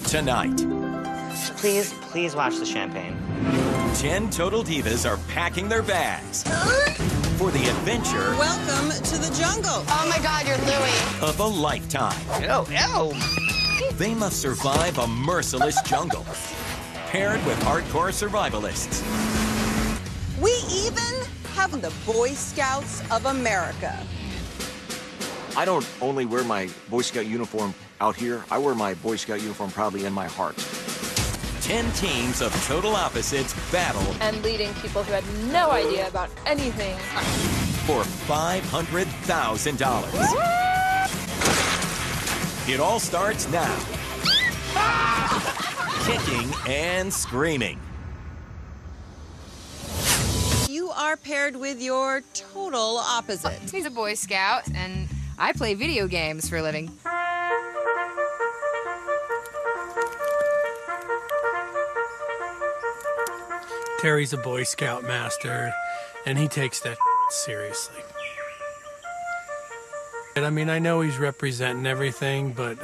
Tonight, Please watch the champagne. 10 total divas are packing their bags for the adventure. Welcome to the jungle. Oh my God, you're Louie. Of a lifetime. Oh. They must survive a merciless jungle, paired with hardcore survivalists. We even have the Boy Scouts of America. I don't only wear my Boy Scout uniform out here. I wear my Boy Scout uniform proudly in my heart. 10 teams of total opposites battle. And leading people who had no idea about anything. For $500,000. It all starts now. Kicking and screaming. You are paired with your total opposite. He's a Boy Scout, and I play video games for a living. Terry's a Boy Scout master, and he takes that seriously. And I mean, I know he's representing everything, but,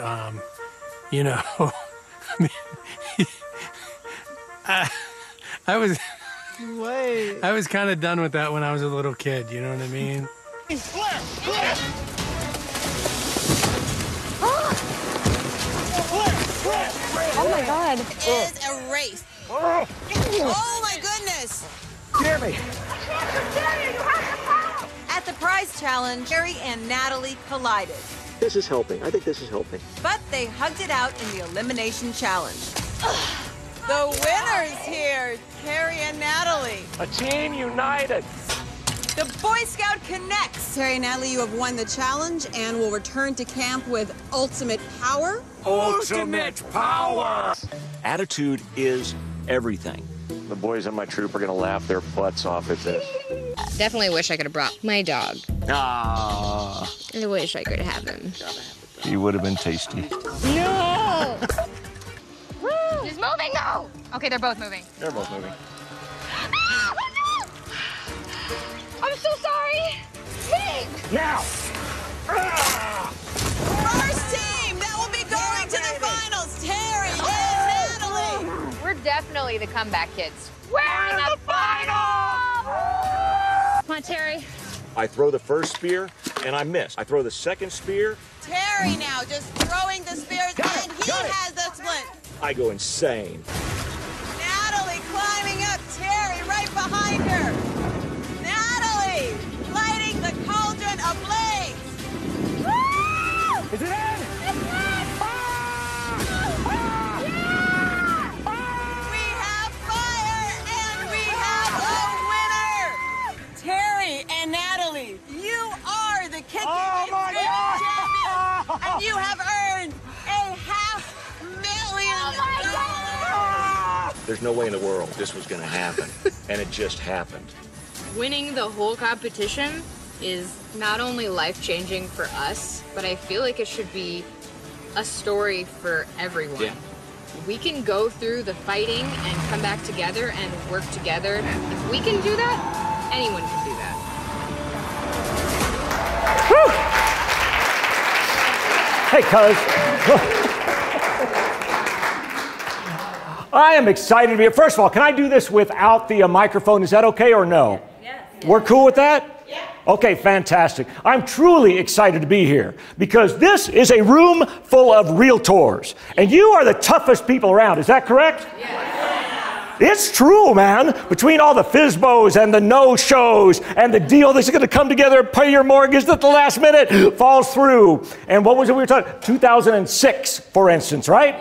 you know, I mean, I was kind of done with that when I was a little kid, you know what I mean? Oh my God. It is a race. Oh my goodness. Jeremy! At the prize challenge, Terry and Natalie collided. This is helping. I think this is helping. But they hugged it out in the elimination challenge. The winners here, Terry and Natalie. A team united. The Boy Scout connects. Terry and Natalie, you have won the challenge and will return to camp with ultimate power. Ultimate power! Attitude is everything. The boys in my troop are going to laugh their butts off at this. Definitely wish I could have brought my dog. Ah. I wish I could have him. He would have been tasty. No! He's moving now! Okay, they're both moving. They're both moving. I'm so sorry! Hey! Now! First team that will be going to the finals, Terry and Natalie. We're definitely the comeback kids. We're in the finals! Come on, Terry. I throw the first spear, and I miss. I throw the second spear. Terry now just throwing the spears, and he has the splint. I go insane. Natalie climbing up, Terry right behind her. Natalie lighting the cauldron ablaze. Is it in? We have fire and we have a winner. Terry and Natalie, you are the kicking and screaming champions, and you have earned a $500,000. There's no way in the world this was going to happen, and it just happened. Winning the whole competition is not only life-changing for us, but I feel like it should be a story for everyone. Yeah. We can go through the fighting and come back together and work together. If we can do that, anyone can do that. Hey, cuz. I am excited to be here. First of all, can I do this without the microphone? Is that okay or no? Yes. We're cool with that? Yeah. Okay, fantastic. I'm truly excited to be here because this is a room full of realtors, and you are the toughest people around. Is that correct? Yes. It's true, man. Between all the FISBOs and the no-shows and the deal that's going to come together, pay your mortgage at the last minute, falls through. And what was it we were talking? 2006, for instance, right?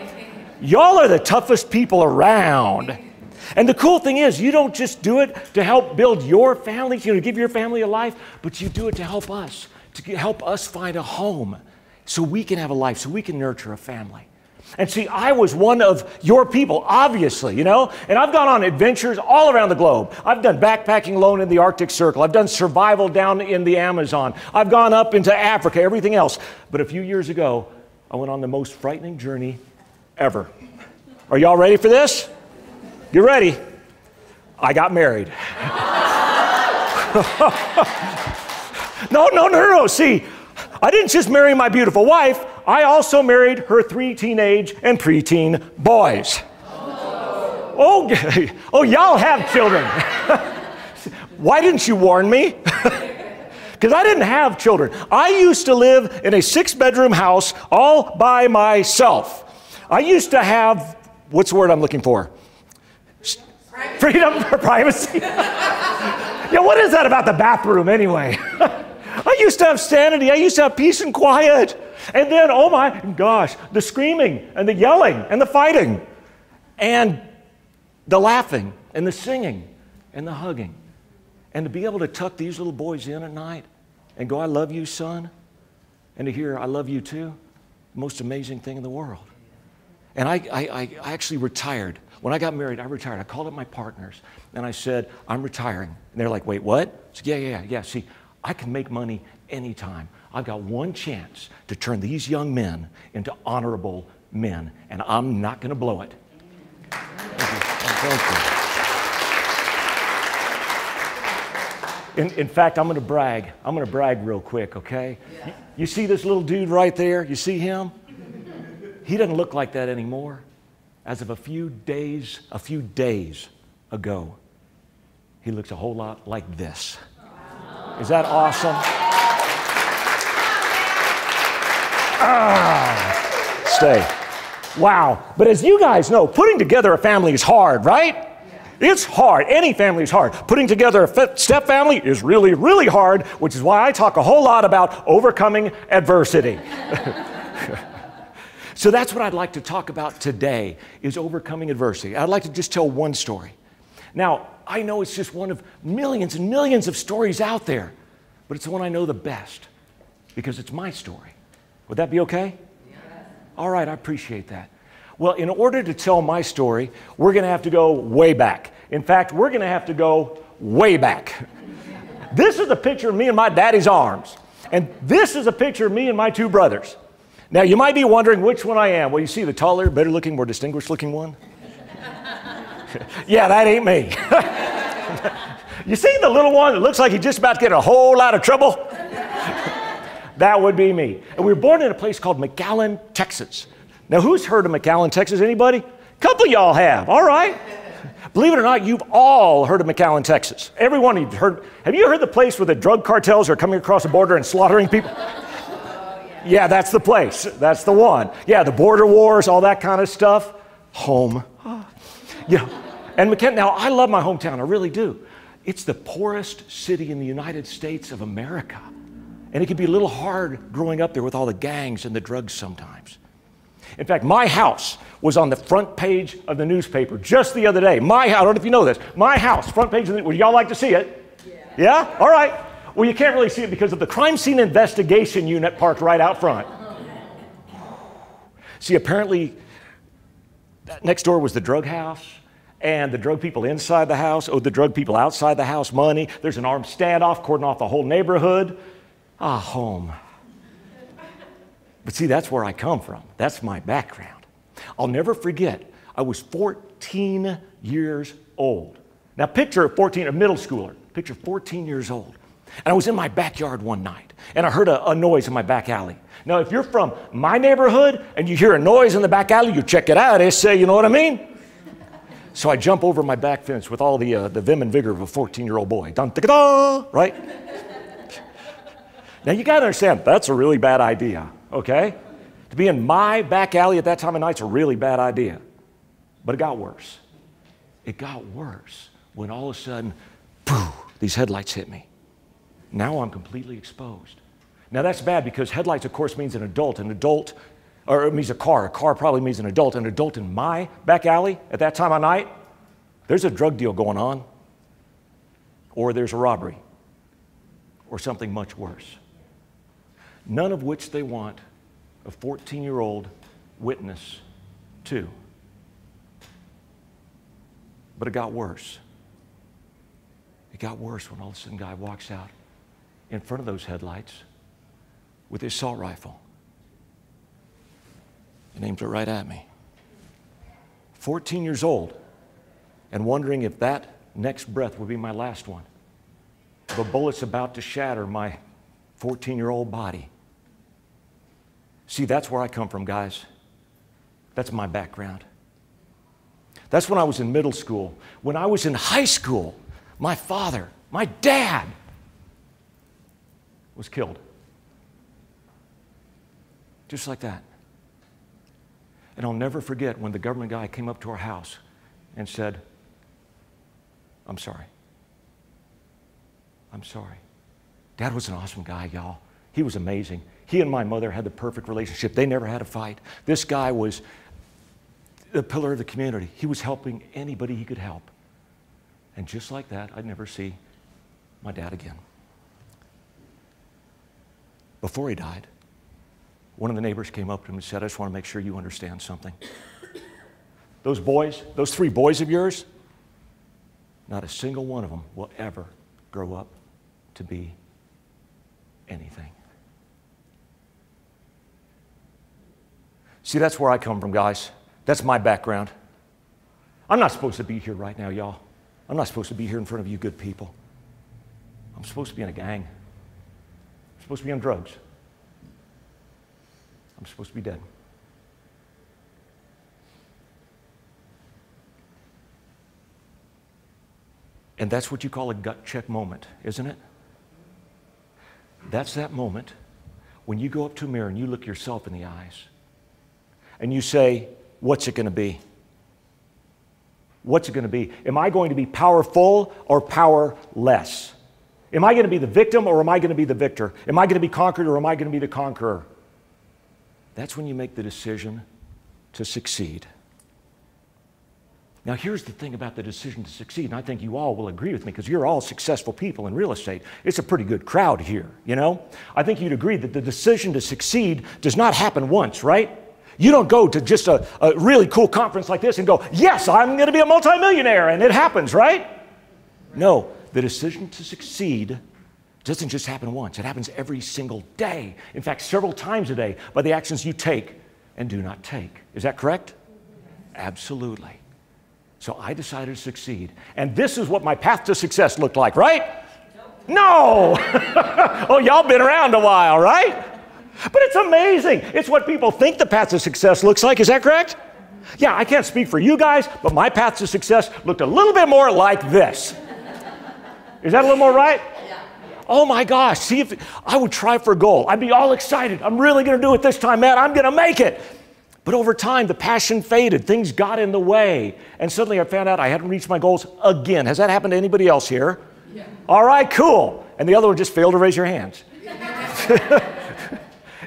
Y'all are the toughest people around. And the cool thing is, you don't just do it to help build your family, to give your family a life, but you do it to help us find a home so we can have a life, so we can nurture a family. And see, I was one of your people, obviously, and I've gone on adventures all around the globe. I've done backpacking alone in the Arctic Circle. I've done survival down in the Amazon. I've gone up into Africa, everything else. But a few years ago, I went on the most frightening journey ever. Are y'all ready for this? You ready? I got married. No. See, I didn't just marry my beautiful wife. I also married her 3 teenage and preteen boys. Oh, y'all have children. Why didn't you warn me? Because I didn't have children. I used to live in a 6-bedroom house all by myself. I used to have, what's the word I'm looking for? Freedom for privacy. Yeah, what is that about the bathroom anyway? I used to have sanity. I used to have peace and quiet. And then, oh my gosh, the screaming and the yelling and the fighting and the laughing and the singing and the hugging. And to be able to tuck these little boys in at night and go, I love you, son, and to hear, I love you too, the most amazing thing in the world. And I actually retired. When I got married, I retired. I called up my partners and I said, I'm retiring. And they're like, wait, what? I said, yeah. See, I can make money anytime. I've got one chance to turn these young men into honorable men, and I'm not going to blow it. Thank you. In fact, I'm going to brag. I'm going to brag real quick, okay? Yeah. You see this little dude right there? You see him? He doesn't look like that anymore. As of a few days ago, he looks a whole lot like this. Is that awesome? Stay. Wow. But as you guys know, putting together a family is hard, right? It's hard. Any family is hard. Putting together a step family is really, really hard, which is why I talk a whole lot about overcoming adversity. So that's what I'd like to talk about today, is overcoming adversity. I'd like to just tell one story. Now, I know it's just one of millions and millions of stories out there, but it's the one I know the best because it's my story. Would that be okay? Yes. All right, I appreciate that. Well, in order to tell my story, we're going to have to go way back. In fact, we're going to have to go way back. This is a picture of me in my daddy's arms, and this is a picture of me and my 2 brothers. Now, you might be wondering which one I am. Well, you see the taller, better looking, more distinguished looking one? Yeah, that ain't me. You see the little one that looks like he's just about to get in a whole lot of trouble? That would be me. And we were born in a place called McAllen, Texas. Now, who's heard of McAllen, Texas? Anybody? A couple of y'all have. All right. Believe it or not, you've all heard of McAllen, Texas. Every one of you heard. Have you heard the place where the drug cartels are coming across the border and slaughtering people? Yeah, that's the place. That's the one. Yeah, the border wars, all that kind of stuff. Home. Yeah. And now, I love my hometown. I really do. It's the poorest city in the United States of America. And it can be a little hard growing up there with all the gangs and the drugs sometimes. In fact, my house was on the front page of the newspaper just the other day. My house, I don't know if you know this. My house, front page of the, would y'all like to see it? Yeah? All right. Well, you can't really see it because of the crime scene investigation unit parked right out front. See, apparently, next door was the drug house, and the drug people inside the house owed the drug people outside the house money. There's an armed standoff cordon off the whole neighborhood. Home. But see, that's where I come from. That's my background. I'll never forget, I was 14 years old. Now picture 14, a middle schooler, picture 14 years old. And I was in my backyard one night, and I heard a noise in my back alley. Now, if you're from my neighborhood and you hear a noise in the back alley, you check it out, you know what I mean? So I jump over my back fence with all the vim and vigor of a 14-year-old boy. Dun-da-da-da, right? Now, you got to understand, that's a really bad idea, okay? To be in my back alley at that time of night is a really bad idea. But it got worse. It got worse when all of a sudden, poof, these headlights hit me. Now I'm completely exposed. Now, that's bad because headlights, of course, means an adult. Or it means a car. A car probably means an adult. An adult in my back alley at that time of night, there's a drug deal going on, or there's a robbery, or something much worse. None of which they want a 14-year-old witness to. But it got worse. It got worse when all of a sudden a guy walks out in front of those headlights with his assault rifle and aims it right at me. 14 years old and wondering if that next breath would be my last one. The bullet's about to shatter my 14-year-old body. See, that's where I come from, guys. That's my background. That's when I was in middle school. When I was in high school, my father, my dad, was killed. Just like that. And I'll never forget when the government guy came up to our house and said, I'm sorry. I'm sorry. Dad was an awesome guy, y'all. He was amazing. He and my mother had the perfect relationship. They never had a fight. This guy was the pillar of the community. He was helping anybody he could help. And just like that, I'd never see my dad again. Before he died, one of the neighbors came up to him and said, I just want to make sure you understand something. Those boys, those 3 boys of yours, not a single one of them will ever grow up to be anything. See, that's where I come from, guys. That's my background. I'm not supposed to be here right now, y'all. I'm not supposed to be here in front of you good people. I'm supposed to be in a gang. I'm supposed to be on drugs. I'm supposed to be dead. And that's what you call a gut check moment, isn't it? That's that moment when you go up to a mirror and you look yourself in the eyes and you say, what's it going to be? What's it going to be? Am I going to be powerful or powerless? Am I going to be the victim or am I going to be the victor? Am I going to be conquered or am I going to be the conqueror? That's when you make the decision to succeed. Now, here's the thing about the decision to succeed, and I think you all will agree with me because you're all successful people in real estate. It's a pretty good crowd here, you know? I think you'd agree that the decision to succeed does not happen once, right? You don't go to just a really cool conference like this and go, yes, I'm going to be a multimillionaire, and it happens, right? No, the decision to succeed doesn't just happen once. It happens every single day. In fact, several times a day by the actions you take and do not take. Is that correct? Absolutely. So I decided to succeed. And this is what my path to success looked like, right? No! Oh, y'all been around a while, right? But it's amazing. It's what people think the path to success looks like. Is that correct? Yeah, I can't speak for you guys, but my path to success looked a little bit more like this. Is that a little more right? Oh my gosh, see if I would try for a goal. I'd be all excited. I'm really going to do it this time, man. I'm going to make it. But over time, the passion faded. Things got in the way. And suddenly I found out I hadn't reached my goals again. Has that happened to anybody else here? Yeah. All right, cool. And the other one just failed to raise your hands.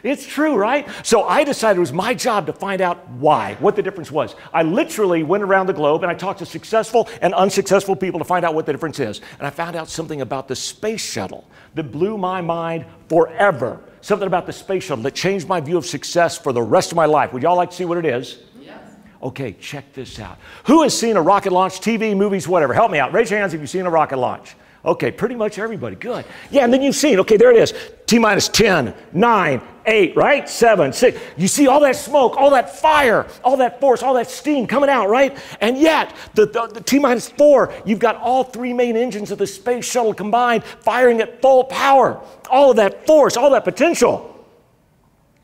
It's true, right? So I decided it was my job to find out why, what the difference was. I literally went around the globe and I talked to successful and unsuccessful people to find out what the difference is. And I found out something about the space shuttle that blew my mind forever. Something about the space shuttle that changed my view of success for the rest of my life. Would y'all like to see what it is? Yes. Okay, check this out. Who has seen a rocket launch, TV, movies, whatever? Help me out. Raise your hands if you've seen a rocket launch. Okay, pretty much everybody. Good. Yeah, and then you've seen, okay, there it is. T-minus 10, 9, 8, right? 7, 6. You see all that smoke, all that fire, all that force, all that steam coming out, right? And yet, the T-minus 4, you've got all 3 main engines of the space shuttle combined, firing at full power. All of that force, all that potential.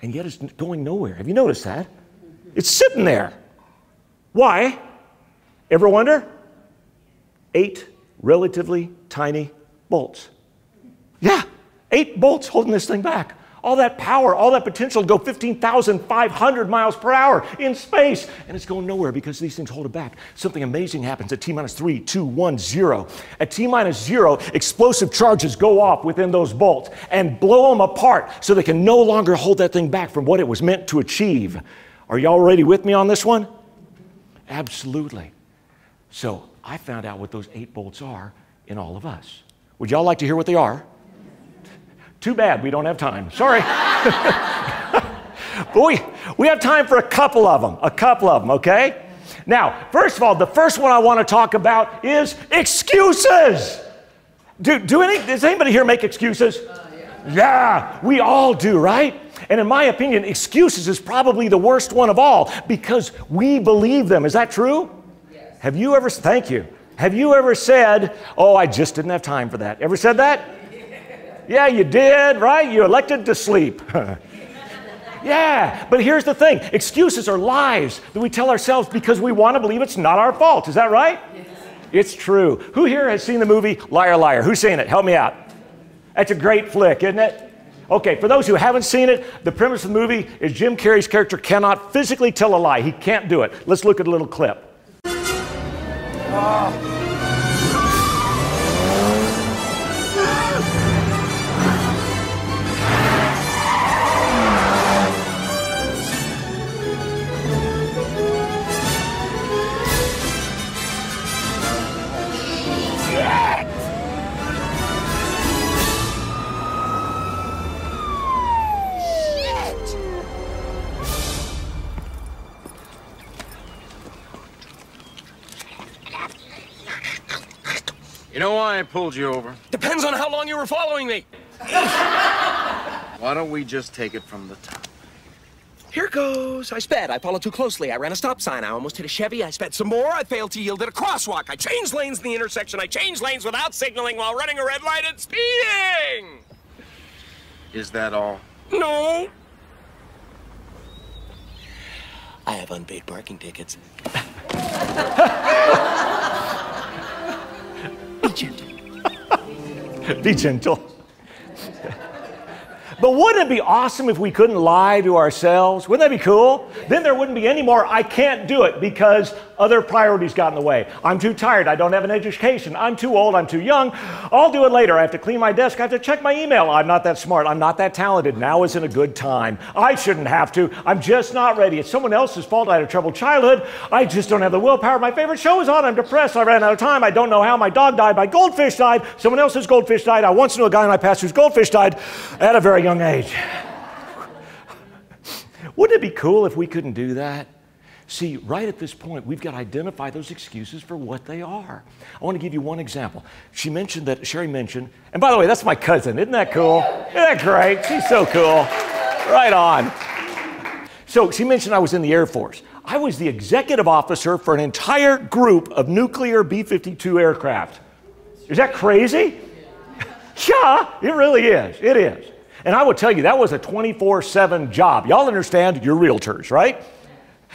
And yet it's going nowhere. Have you noticed that? It's sitting there. Why? Ever wonder? 8 relatively tiny bolts. Yeah, 8 bolts holding this thing back. All that power, all that potential to go 15,500 miles per hour in space. And it's going nowhere because these things hold it back. Something amazing happens at T-minus 3, 2, 1, 0. At T-minus 0, explosive charges go off within those bolts and blow them apart so they can no longer hold that thing back from what it was meant to achieve. Are y'all ready with me on this one? Absolutely. So I found out what those 8 bolts are in all of us. Would y'all like to hear what they are? Too bad we don't have time. Sorry. But we have time for a couple of them, okay? Now, first of all, the first one I want to talk about is excuses. Does anybody here make excuses? Yeah, we all do, right? And in my opinion, excuses is probably the worst one of all because we believe them. Is that true? Yes. Have you ever, thank you. Have you ever said, oh, I just didn't have time for that? Ever said that? Yeah, you did, right? You elected to sleep. Yeah, but here's the thing. Excuses are lies that we tell ourselves because we want to believe it's not our fault. Is that right? Yes. It's true. Who here has seen the movie Liar, Liar? Who's seen it? Help me out. That's a great flick, isn't it? Okay, for those who haven't seen it, the premise of the movie is Jim Carrey's character cannot physically tell a lie. He can't do it. Let's look at a little clip. You know why I pulled you over? Depends on how long you were following me. Why don't we just take it from the top? Here goes. I sped. I followed too closely. I ran a stop sign. I almost hit a Chevy. I sped some more. I failed to yield at a crosswalk. I changed lanes in the intersection. I changed lanes without signaling while running a red light and speeding. Is that all? No. I have unpaid parking tickets. Be gentle. Be gentle. But wouldn't it be awesome if we couldn't lie to ourselves? Wouldn't that be cool? Then there wouldn't be any more, I can't do it because other priorities got in the way. I'm too tired. I don't have an education. I'm too old. I'm too young. I'll do it later. I have to clean my desk. I have to check my email. I'm not that smart. I'm not that talented. Now isn't a good time. I shouldn't have to. I'm just not ready. It's someone else's fault. I had a troubled childhood. I just don't have the willpower. My favorite show is on. I'm depressed. I ran out of time. I don't know how. My dog died. My goldfish died. Someone else's goldfish died. I once knew a guy in my past whose goldfish died at a very young age. Wouldn't it be cool if we couldn't do that? See, right at this point, we've got to identify those excuses for what they are. I want to give you one example. Sherry mentioned, and by the way, that's my cousin. Isn't that cool? Isn't that great? She's so cool. Right on. So she mentioned I was in the Air Force. I was the executive officer for an entire group of nuclear B-52 aircraft. Is that crazy? Yeah, it really is. It is. And I will tell you, that was a 24/7 job. Y'all understand? You're realtors, right?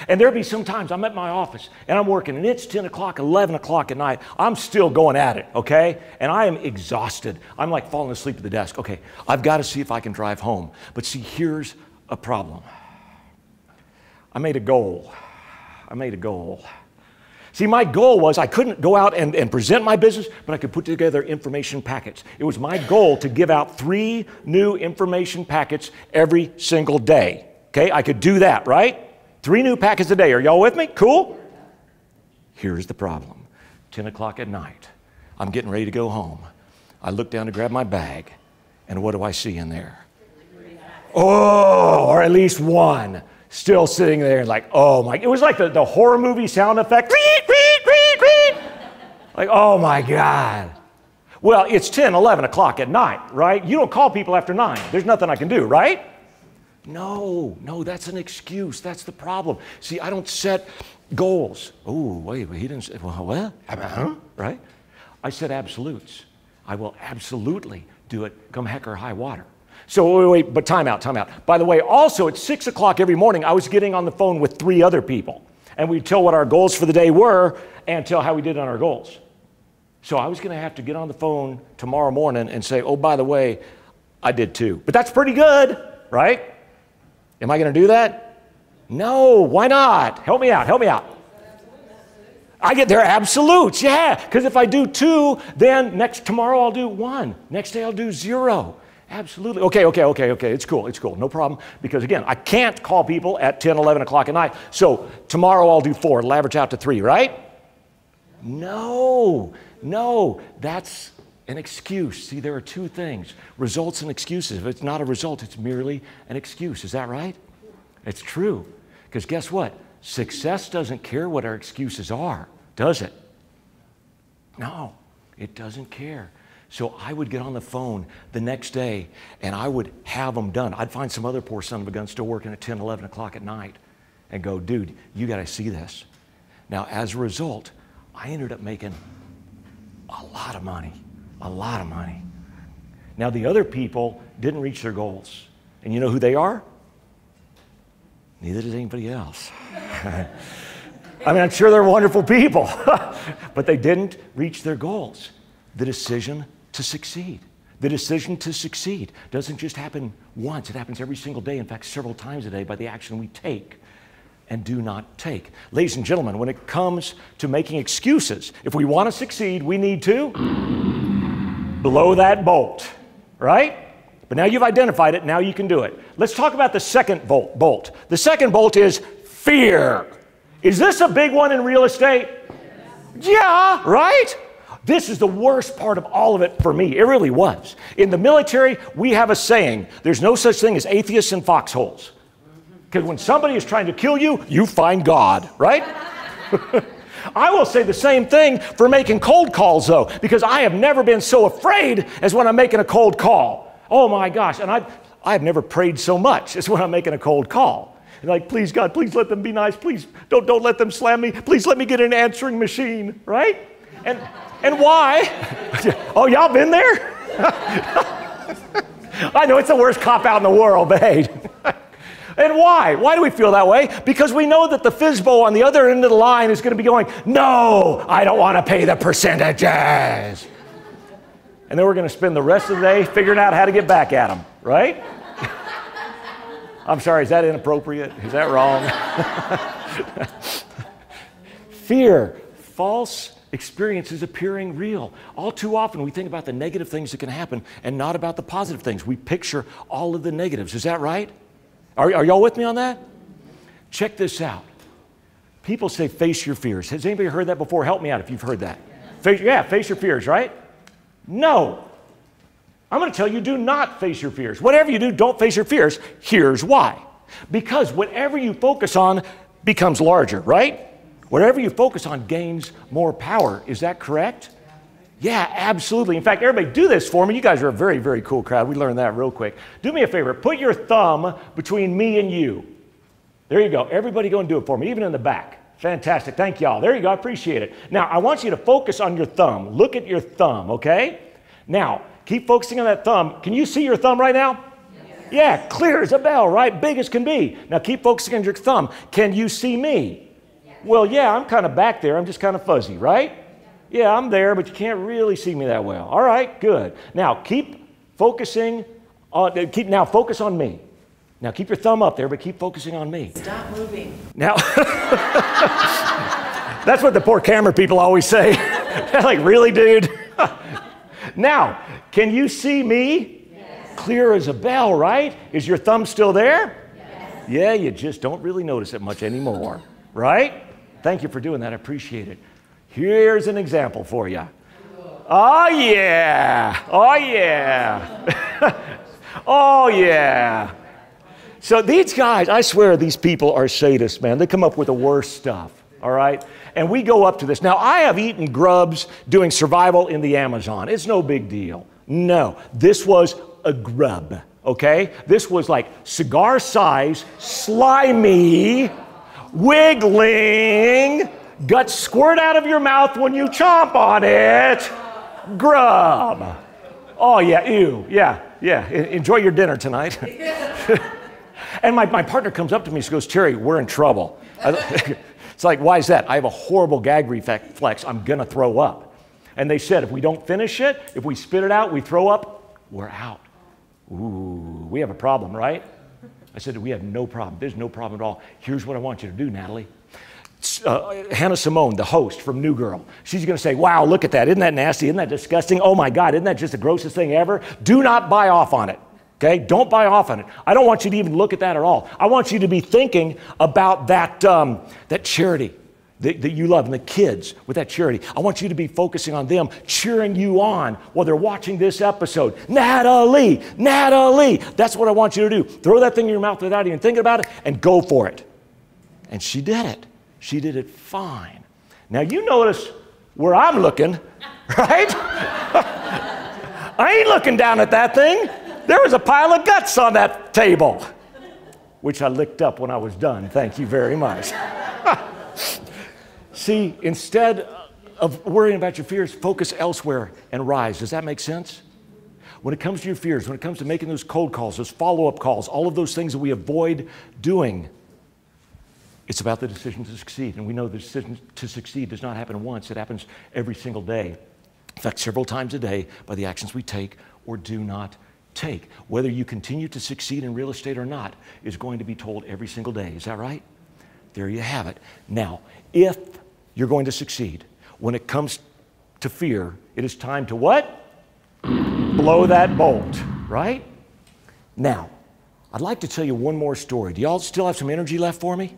And there'd be sometimes I'm at my office and I'm working and it's 10 o'clock, 11 o'clock at night. I'm still going at it, okay? And I am exhausted. I'm like falling asleep at the desk. Okay, I've got to see if I can drive home. But see, here's a problem. I made a goal. See, my goal was I couldn't go out and present my business, but I could put together information packets. It was my goal to give out 3 new information packets every single day. Okay, I could do that, right? 3 new packets a day. Are y'all with me? Cool? Here's the problem. 10 o'clock at night. I'm getting ready to go home. I look down to grab my bag, and what do I see in there? Oh, or at least one. Still sitting there like, oh my, it was like the horror movie sound effect. Like, oh my God. Well, it's 10, 11 o'clock at night, right? You don't call people after 9. There's nothing I can do, right? No, that's an excuse. That's the problem. See, I don't set goals. Oh, wait, he didn't say, well, right? I set absolutes. I will absolutely do it come heck or high water. So wait, but time out. By the way, also at 6 o'clock every morning, I was getting on the phone with 3 other people. And we'd tell what our goals for the day were and tell how we did on our goals. So I was going to have to get on the phone tomorrow morning and say, oh, by the way, I did 2. But that's pretty good, right? Am I going to do that? No, why not? Help me out. I get their absolutes, yeah. Because if I do 2, then tomorrow I'll do 1. Next day I'll do 0. Absolutely. Okay. It's cool. No problem. Because again, I can't call people at 10, 11 o'clock at night. So tomorrow I'll do 4. It'll average out to 3, right? No. That's an excuse. See, there are 2 things, results and excuses. If it's not a result, it's merely an excuse. Is that right? It's true. Because guess what? Success doesn't care what our excuses are, does it? No, it doesn't care. So I would get on the phone the next day and I would have them done. I'd find some other poor son of a gun still working at 10, 11 o'clock at night and go, dude, you got to see this. Now, as a result, I ended up making a lot of money. Now, the other people didn't reach their goals. And you know who they are? Neither does anybody else. I mean, I'm sure they're wonderful people, but they didn't reach their goals. The decision to succeed. The decision to succeed doesn't just happen once. It happens every single day, in fact, several times a day by the action we take and do not take. Ladies and gentlemen, when it comes to making excuses, if we want to succeed, we need to blow that bolt, right? But now you've identified it, now you can do it. Let's talk about the second bolt. The second bolt is fear. Is this a big one in real estate? Yeah, right? This is the worst part of all of it for me. It really was. In the military, we have a saying, there's no such thing as atheists in foxholes. Because when somebody is trying to kill you, you find God, right? I will say the same thing for making cold calls, though, because I have never been so afraid as when I'm making a cold call. Oh my gosh, and I've never prayed so much as when I'm making a cold call. Like, please, God, please let them be nice. Please don't let them slam me. Please let me get an answering machine, right? And why? Oh, y'all been there? I know it's the worst cop-out in the world, but hey. And why? Why do we feel that way? Because we know that the FSBO on the other end of the line is going to be going, no, I don't want to pay the percentages. And then we're going to spend the rest of the day figuring out how to get back at them, right? I'm sorry, is that inappropriate? Is that wrong? Fear, false experiences appearing real. All too often we think about the negative things that can happen and not about the positive things. We picture all of the negatives. Is that right? Are y'all with me on that? Check this out. People say face your fears. Has anybody heard that before? Help me out if you've heard that. Face your fears, right? No. I'm going to tell you, do not face your fears. Whatever you do, don't face your fears. Here's why. Because whatever you focus on becomes larger, right? Whatever you focus on gains more power. Is that correct? Yeah, absolutely. In fact, everybody do this for me. You guys are a very, very cool crowd. We learned that real quick. Do me a favor. Put your thumb between me and you. There you go. Everybody go and do it for me, even in the back. Fantastic. Thank y'all. There you go. I appreciate it. Now, I want you to focus on your thumb. Look at your thumb, okay? Now, keep focusing on that thumb. Can you see your thumb right now? Yes. Yeah, clear as a bell, right? Big as can be. Now, keep focusing on your thumb. Can you see me? Yes. Well, yeah, I'm kind of back there. I'm just kind of fuzzy, right? Yeah, I'm there, but you can't really see me that well. All right, good. Now, keep focusing on, focus on me. Now, keep your thumb up there, but keep focusing on me. Stop moving. Now, that's what the poor camera people always say. Like, really, dude? Now, can you see me? Yes. Clear as a bell, right? Is your thumb still there? Yes. Yeah, you just don't really notice it much anymore, right? Thank you for doing that. I appreciate it. Here's an example for you. Oh, yeah. Oh, yeah. Oh, yeah. So these guys, I swear these people are sadists, man. They come up with the worst stuff, all right? And we go up to this. Now, I have eaten grubs doing survival in the Amazon. It's no big deal. No, this was a grub, okay? This was like cigar size, slimy, wiggling, guts squirt out of your mouth when you chomp on it, grub. Oh, yeah, ew, yeah. Enjoy your dinner tonight. And my partner comes up to me and she goes, Terry, we're in trouble. It's like, why is that? I have a horrible gag reflex. I'm going to throw up. And they said, if we don't finish it, if we spit it out, we throw up, we're out. Ooh, we have a problem, right? I said, we have no problem. There's no problem at all. Here's what I want you to do, Natalie. Hannah Simone, the host from New Girl, she's going to say, wow, look at that. Isn't that nasty? Isn't that disgusting? Oh, my God, isn't that just the grossest thing ever? Do not buy off on it. Okay, don't buy off on it. I don't want you to even look at that at all. I want you to be thinking about that charity that you love and the kids with that charity. I want you to be focusing on them, cheering you on while they're watching this episode. Natalie, Natalie. That's what I want you to do. Throw that thing in your mouth without even thinking about it and go for it. And she did it. She did it fine. Now you notice where I'm looking, right? I ain't looking down at that thing. There was a pile of guts on that table, which I licked up when I was done. Thank you very much. See, instead of worrying about your fears, focus elsewhere and rise. Does that make sense? When it comes to your fears, when it comes to making those cold calls, those follow-up calls, all of those things that we avoid doing, It's about the decision to succeed. And we know the decision to succeed does not happen once. It happens every single day. In fact, several times a day by the actions we take or do not take. Whether you continue to succeed in real estate or not is going to be told every single day. Is that right? There you have it. Now, if you're going to succeed, when it comes to fear, it is time to what? Blow that bolt, right? Now, I'd like to tell you one more story. Do y'all still have some energy left for me?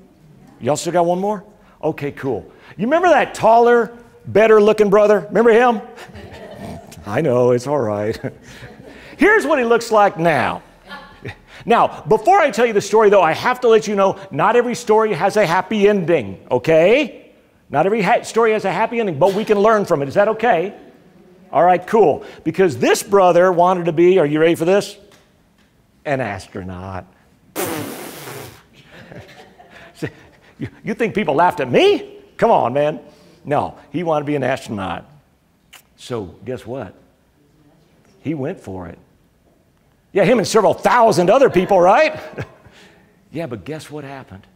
Y'all still got one more? Okay, cool. You remember that taller, better looking brother? Remember him? I know, it's all right. Here's what he looks like now. Now, before I tell you the story, though, I have to let you know, not every story has a happy ending, okay? Not every story has a happy ending, but we can learn from it. Is that okay? All right, cool. Because this brother wanted to be, are you ready for this? An astronaut. You think people laughed at me? Come on, man. No, he wanted to be an astronaut. So guess what? He went for it. Yeah, him and several thousand other people, right? Yeah, but guess what happened?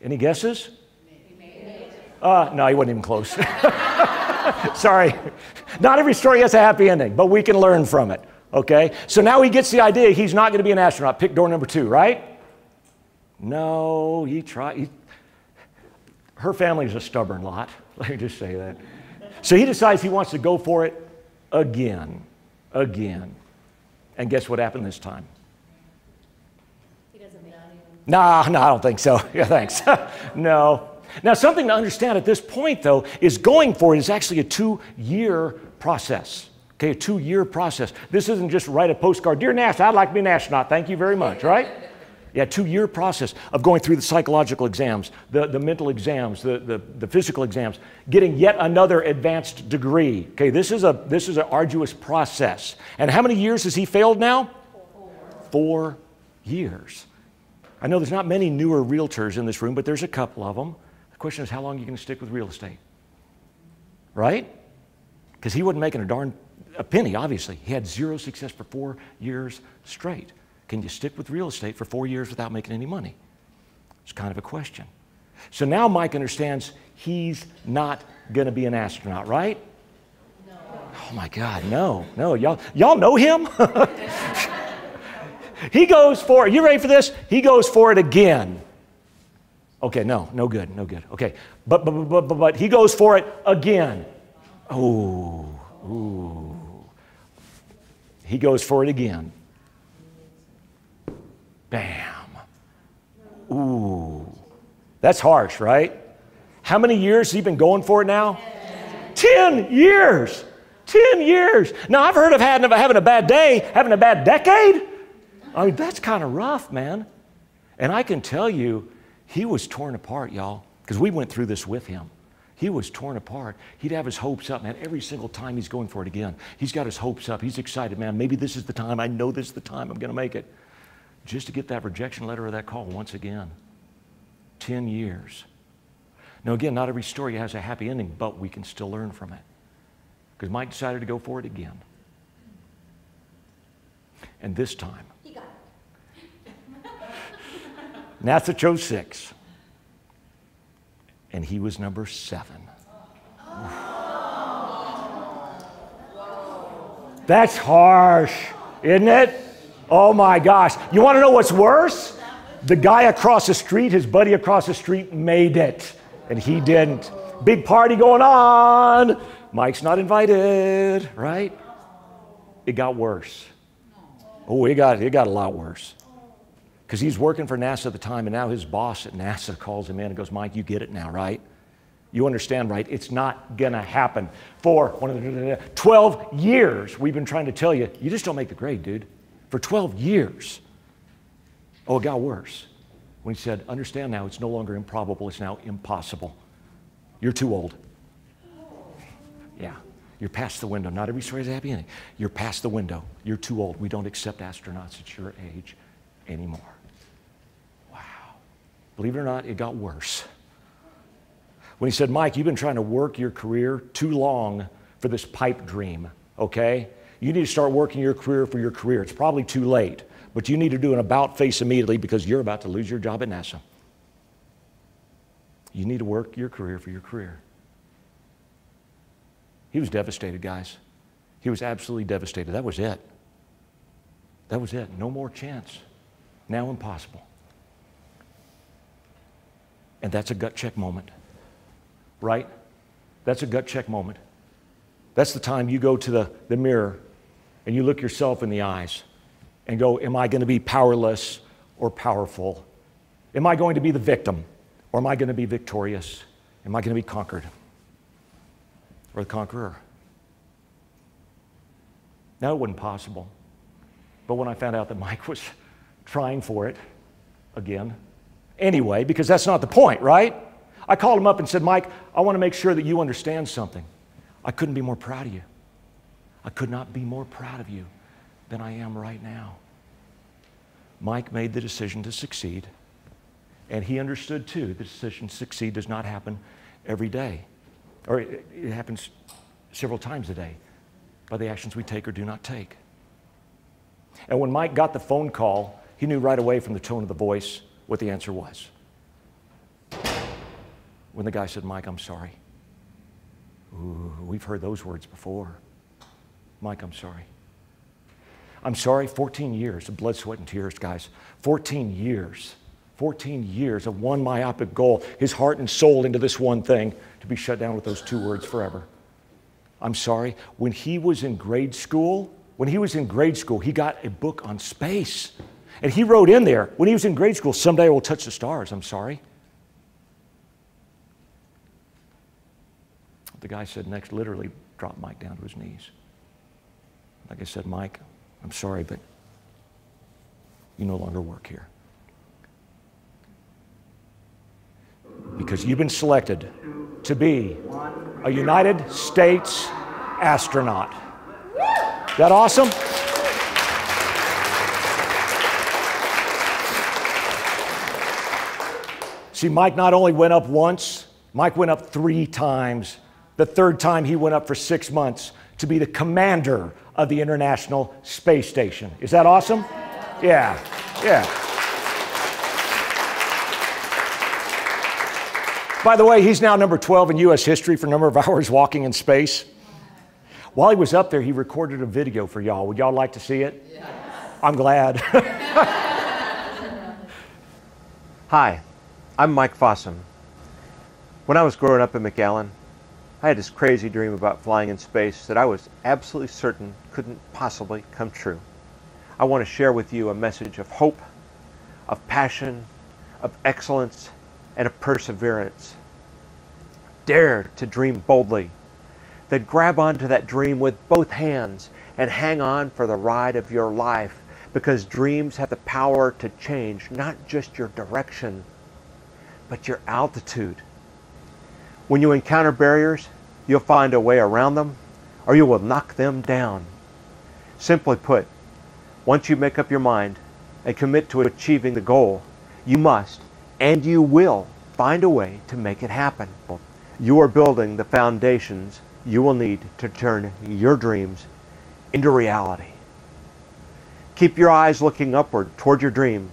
Any guesses? No, he wasn't even close. Sorry. Not every story has a happy ending, but we can learn from it, okay? So now he gets the idea he's not going to be an astronaut. Pick door number 2, right? No, he tried. Her family's a stubborn lot. Let me just say that. So he decides he wants to go for it again. And guess what happened this time? He doesn't make it. No, I don't think so. Yeah, thanks. No. Now, something to understand at this point, though, is going for it is actually a 2-year process. Okay, a 2-year process. This isn't just write a postcard. Dear NASA, I'd like to be an astronaut. Thank you very much, right? Yeah, 2-year process of going through the psychological exams, the mental exams, the physical exams, getting yet another advanced degree. Okay, this is an arduous process. And how many years has he failed now? 4 years. I know there's not many newer realtors in this room, but there's a couple of them. The question is, how long are you going to stick with real estate? Right? Because he wasn't making a penny, obviously. He had 0 success for 4 years straight. Can you stick with real estate for 4 years without making any money? It's kind of a question. So now Mike understands he's not going to be an astronaut, right? No. Oh my God, no. Y'all know him? He goes for it. You ready for this? He goes for it again. Okay, no good. Okay, but he goes for it again. Ooh. He goes for it again. Bam. Ooh. That's harsh, right? How many years has he been going for it now? 10 years. 10 years. Now, I've heard of having a bad day, having a bad decade. I mean, that's kind of rough, man. And I can tell you, he was torn apart, y'all, because we went through this with him. He was torn apart. He'd have his hopes up, man. Every single time he's going for it again, he's got his hopes up. He's excited, man. Maybe this is the time. I know this is the time I'm going to make it. Just to get that rejection letter or that call once again. 10 years. Now, again, not every story has a happy ending, but we can still learn from it. Because Mike decided to go for it again. And this time, He got it. NASA chose 6. And he was number 7. That's harsh, isn't it? Oh my gosh. You want to know what's worse? The guy across the street, his buddy across the street, made it. And he didn't. Big party going on. Mike's not invited, right? It got worse. Oh, it got a lot worse. Because he's working for NASA at the time, and now his boss at NASA calls him in and goes, Mike, you get it now, right? You understand, right? It's not going to happen. For 12 years, we've been trying to tell you, you just don't make the grade, dude. For 12 years. Oh, it got worse. When he said, understand now, it's no longer improbable, it's now impossible. You're too old. Yeah, you're past the window. Not every story is a happy ending. You're past the window. You're too old. We don't accept astronauts at your age anymore. Wow. Believe it or not, it got worse. When he said, Mike, you've been trying to work your career too long for this pipe dream, okay? You need to start working your career for your career. It's probably too late, but you need to do an about face immediately because you're about to lose your job at NASA. You need to work your career for your career. He was devastated, guys. He was absolutely devastated. That was it. That was it. No more chance. Now impossible. And that's a gut check moment, right? That's a gut check moment. That's the time you go to the mirror and you look yourself in the eyes and go, am I going to be powerless or powerful? Am I going to be the victim or am I going to be victorious? Am I going to be conquered or the conqueror? Now, it wasn't possible. But when I found out that Mike was trying for it again, anyway, because that's not the point, right? I called him up and said, Mike, I want to make sure that you understand something. I couldn't be more proud of you. I could not be more proud of you than I am right now. Mike made the decision to succeed, and he understood too, the decision to succeed does not happen every day, or it happens several times a day by the actions we take or do not take. And when Mike got the phone call, he knew right away from the tone of the voice what the answer was. When the guy said, Mike, I'm sorry. Ooh, we've heard those words before. Mike, I'm sorry. I'm sorry, 14 years of blood, sweat, and tears, guys. 14 years. 14 years of one myopic goal, his heart and soul into this one thing, to be shut down with those two words forever. I'm sorry. When he was in grade school, he got a book on space. And he wrote in there, when he was in grade school, someday I will touch the stars. I'm sorry. The guy said next, literally dropped Mike down to his knees. Like I said, Mike, I'm sorry, but you no longer work here. Because you've been selected to be a United States astronaut. Is that awesome? See, Mike not only went up once, Mike went up 3 times. The third time he went up for 6 months to be the commander of the International Space Station. Is that awesome? Yeah, yeah. By the way, he's now number 12 in U.S. history for number of hours walking in space. While he was up there, he recorded a video for y'all. Would y'all like to see it? Yes. I'm glad. Hi, I'm Mike Fossum. When I was growing up in McAllen, I had this crazy dream about flying in space that I was absolutely certain couldn't possibly come true. I want to share with you a message of hope, of passion, of excellence, and of perseverance. Dare to dream boldly. Then grab onto that dream with both hands and hang on for the ride of your life, because dreams have the power to change not just your direction, but your altitude. When you encounter barriers, you'll find a way around them, or you will knock them down. Simply put, once you make up your mind and commit to achieving the goal, you must and you will find a way to make it happen. You are building the foundations you will need to turn your dreams into reality. Keep your eyes looking upward toward your dream,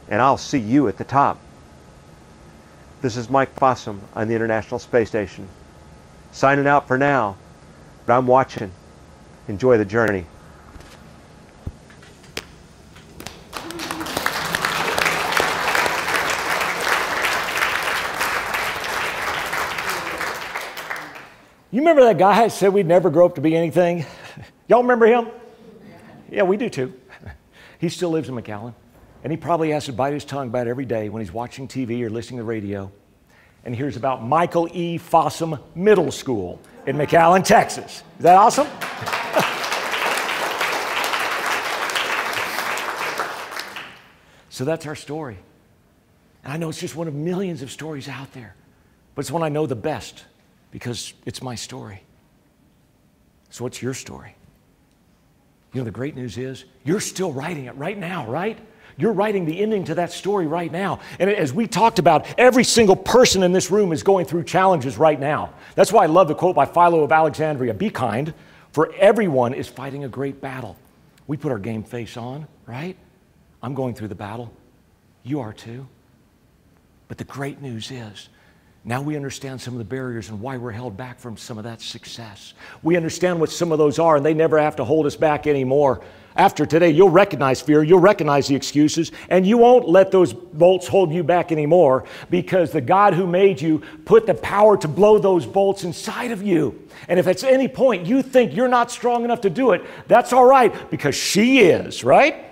and I'll see you at the top. This is Mike Fossum on the International Space Station. Signing out for now, but I'm watching. Enjoy the journey. You remember that guy that said we'd never grow up to be anything? Y'all remember him? Yeah, we do too. He still lives in McAllen, and he probably has to bite his tongue about it every day when he's watching TV or listening to the radio and hears about Michael E. Fossum Middle School in McAllen, Texas. Is that awesome? So that's our story. And I know it's just one of millions of stories out there, but it's one I know the best because it's my story. So what's your story? You know, the great news is you're still writing it right now, right? You're writing the ending to that story right now. And as we talked about, every single person in this room is going through challenges right now. That's why I love the quote by Philo of Alexandria, "Be kind, for everyone is fighting a great battle." We put our game face on, right? I'm going through the battle. You are too. But the great news is, Now we understand some of the barriers and why we're held back from some of that success. We understand what some of those are, and they never have to hold us back anymore. After today, you'll recognize fear, you'll recognize the excuses, and you won't let those bolts hold you back anymore, because the God who made you put the power to blow those bolts inside of you. And if at any point you think you're not strong enough to do it, that's all right, because she is, right?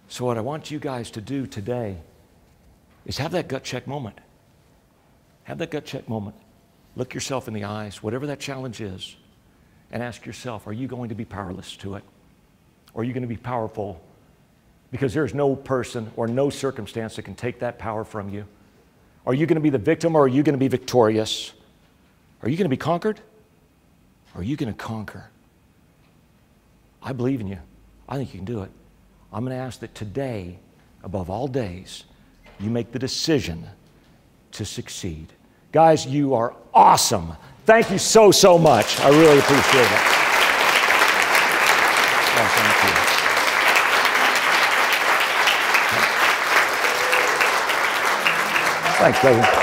So what I want you guys to do today is have that gut check moment. Have that gut check moment. Look yourself in the eyes, whatever that challenge is, and ask yourself, are you going to be powerless to it? Or are you going to be powerful? Because there's no person or no circumstance that can take that power from you. Are you going to be the victim, or are you going to be victorious? Are you going to be conquered? Or are you going to conquer? I believe in you. I think you can do it. I'm going to ask that today, above all days, you make the decision to succeed. Guys, you are awesome. Thank you so, so much. I really appreciate it. Oh, thank you. Thanks, David.